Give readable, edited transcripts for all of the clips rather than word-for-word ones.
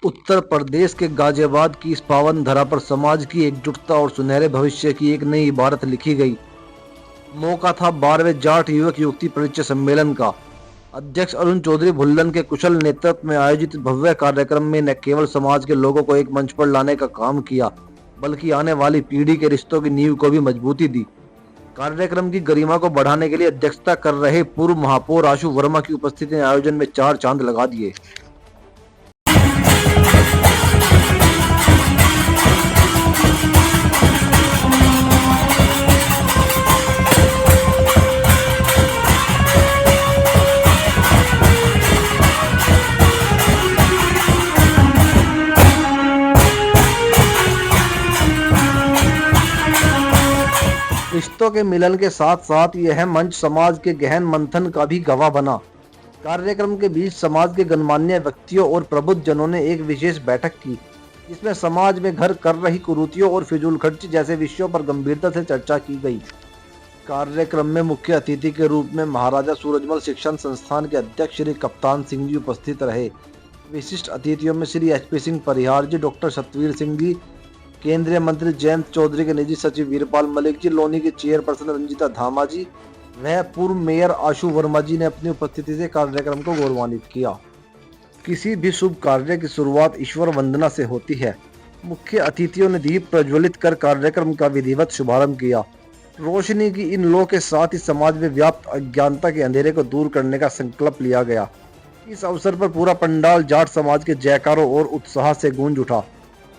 उत्तर प्रदेश के गाजियाबाद की इस पावन धरा पर समाज की एकजुटता और सुनहरे भविष्य की एक नई इबारत लिखी गई। मौका था 12वें जाट युवक युवती परिचय सम्मेलन का। अध्यक्ष अरुण चौधरी भुल्लन के कुशल नेतृत्व में आयोजित भव्य कार्यक्रम में न केवल समाज के लोगों को एक मंच पर लाने का काम किया, बल्कि आने वाली पीढ़ी के रिश्तों की नींव को भी मजबूती दी। कार्यक्रम की गरिमा को बढ़ाने के लिए अध्यक्षता कर रहे पूर्व महापौर आशु वर्मा की उपस्थिति ने आयोजन में 4 चांद लगा दिए। रिश्तों के मिलन के साथ साथ यह मंच समाज के गहन मंथन का भी गवाह बना। कार्यक्रम के बीच समाज के गणमान्य व्यक्तियों और प्रबुद्ध जनों ने एक विशेष बैठक की, जिसमें समाज में घर कर रही कुरीतियों और फिजूल खर्ची जैसे विषयों पर गंभीरता से चर्चा की गई। कार्यक्रम में मुख्य अतिथि के रूप में महाराजा सूरजमल शिक्षण संस्थान के अध्यक्ष श्री कप्तान सिंह जी उपस्थित रहे। विशिष्ट अतिथियों में श्री HP सिंह परिहार जी, डॉक्टर सतवीर सिंह जी, केंद्रीय मंत्री जयंत चौधरी के निजी सचिव वीरपाल मलिक जी, लोनी की चेयरपर्सन रंजीता धामा जी व पूर्व मेयर आशु वर्मा जी ने अपनी उपस्थिति से कार्यक्रम को गौरवान्वित किया। किसी भी शुभ कार्य की शुरुआत ईश्वर वंदना से होती है। मुख्य अतिथियों ने दीप प्रज्वलित कर कार्यक्रम का विधिवत शुभारंभ किया। रोशनी की इन लो के साथ ही समाज में व्याप्त अज्ञानता के अंधेरे को दूर करने का संकल्प लिया गया। इस अवसर पर पूरा पंडाल जाट समाज के जयकारों और उत्साह से गूंज उठा।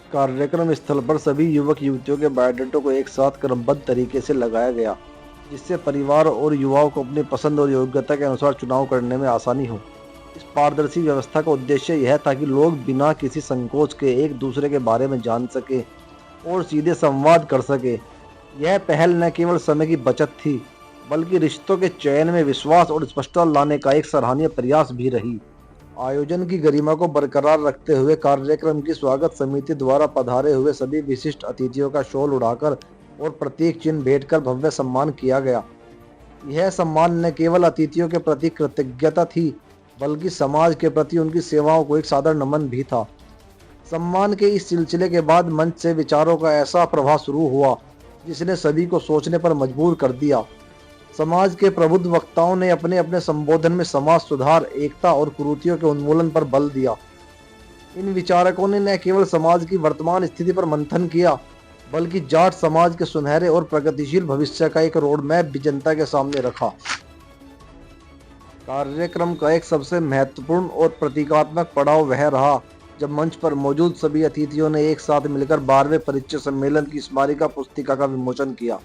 कार्यक्रम स्थल पर सभी युवक युवतियों के बायोडाटों को एक साथ क्रमबद्ध तरीके से लगाया गया, जिससे परिवार और युवाओं को अपनी पसंद और योग्यता के अनुसार चुनाव करने में आसानी हो। इस पारदर्शी व्यवस्था का उद्देश्य यह था कि लोग बिना किसी संकोच के एक दूसरे के बारे में जान सके और सीधे संवाद कर सके। यह पहल न केवल समय की बचत थी, बल्कि रिश्तों के चयन में विश्वास और स्पष्टता लाने का एक सराहनीय प्रयास भी रही। आयोजन की गरिमा को बरकरार रखते हुए कार्यक्रम की स्वागत समिति द्वारा पधारे हुए सभी विशिष्ट अतिथियों का शॉल उड़ाकर और प्रतीक चिन्ह भेंटकर भव्य सम्मान किया गया। यह सम्मान न केवल अतिथियों के प्रति कृतज्ञता थी, बल्कि समाज के प्रति उनकी सेवाओं को एक सादर नमन भी था। सम्मान के इस सिलसिले के बाद मंच से विचारों का ऐसा प्रवाह शुरू हुआ, जिसने सभी को सोचने पर मजबूर कर दिया। समाज के प्रबुद्ध वक्ताओं ने अपने अपने संबोधन में समाज सुधार, एकता और कुरीतियों के उन्मूलन पर बल दिया। इन विचारकों ने न केवल समाज की वर्तमान स्थिति पर मंथन किया, बल्कि जाट समाज के सुनहरे और प्रगतिशील भविष्य का एक रोड मैप भी जनता के सामने रखा। कार्यक्रम का एक सबसे महत्वपूर्ण और प्रतीकात्मक पड़ाव वह रहा जब मंच पर मौजूद सभी अतिथियों ने एक साथ मिलकर 12वें परिचय सम्मेलन की स्मारिका पुस्तिका का विमोचन किया।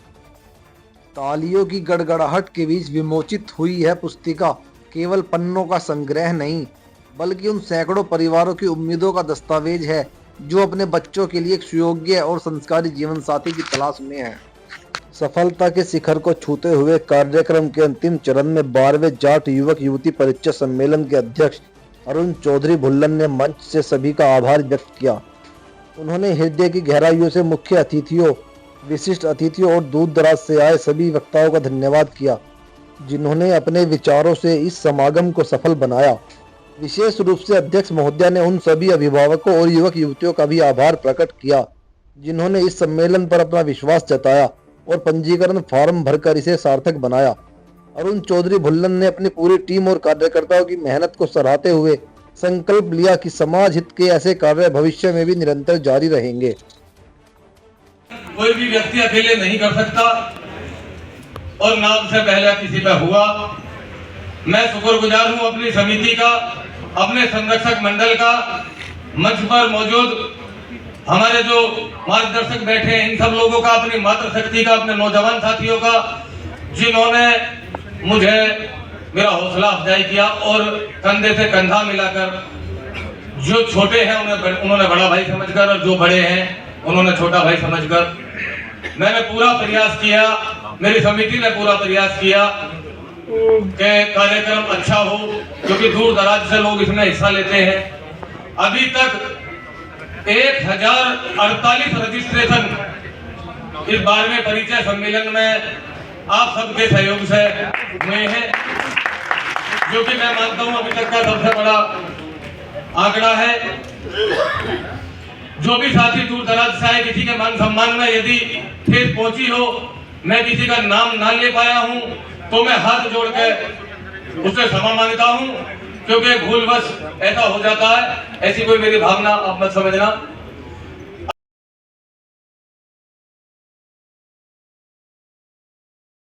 तालियों की गड़गड़ाहट के बीच विमोचित हुई यह पुस्तिका केवल पन्नों का संग्रह नहीं, बल्कि उन सैकड़ों परिवारों की उम्मीदों का दस्तावेज है जो अपने बच्चों के लिए एक सुयोग्य और संस्कारी जीवन साथी की तलाश में है। सफलता के शिखर को छूते हुए कार्यक्रम के अंतिम चरण में 12वें जाट युवक युवती परिचय सम्मेलन के अध्यक्ष अरुण चौधरी भुल्लन ने मंच से सभी का आभार व्यक्त किया। उन्होंने हृदय की गहराइयों से मुख्य अतिथियों, विशिष्ट अतिथियों और दूर दराज से आए सभी वक्ताओं का धन्यवाद किया, जिन्होंने अपने विचारों से इस समागम को सफल बनाया। विशेष रूप से अध्यक्ष महोदया ने उन सभी अभिभावकों और युवक युवतियों का भी आभार प्रकट किया, जिन्होंने इस सम्मेलन पर अपना विश्वास जताया और पंजीकरण फॉर्म भरकर इसे सार्थक बनाया। अरुण चौधरी भुल्लन ने अपनी पूरी टीम और कार्यकर्ताओं की मेहनत को सराहते हुए संकल्प लिया कि समाज हित के ऐसे कार्य भविष्य में भी निरंतर जारी रहेंगे। कोई भी व्यक्ति अकेले नहीं कर सकता और नाम से पहले किसी का हुआ। मैं शुक्रगुजार हूं अपनी समिति का, अपने संरक्षक मंडल का, मंच पर मौजूद हमारे जो मार्गदर्शक बैठे हैं इन सब लोगों का, अपनी मातृशक्ति का, अपने नौजवान साथियों का, जिन्होंने मुझे मेरा हौसला अफजाई किया और कंधे से कंधा मिलाकर जो छोटे हैं उन्होंने बड़ा भाई समझकर और जो बड़े हैं उन्होंने छोटा भाई समझकर मैंने पूरा प्रयास किया, मेरी समिति ने पूरा प्रयास किया कि कार्यक्रम अच्छा हो, क्योंकि दूर दराज से लोग इसमें हिस्सा लेते हैं। अभी तक 1048 रजिस्ट्रेशन इस 12वें परिचय सम्मेलन में आप सबके सहयोग से हुए हैं, जो कि मैं मानता हूं अभी तक का सबसे बड़ा आंकड़ा है। जो भी साथी दूर दराज से आए, किसी के मान सम्मान में यदि ठेस पहुंची हो, मैं किसी का नाम ना ले पाया हूं, तो मैं हाथ जोड़ के उससे क्षमा मांगता हूं, क्योंकि भूलवश ऐसा हो जाता है। ऐसी कोई मेरी भावना आप मत समझना।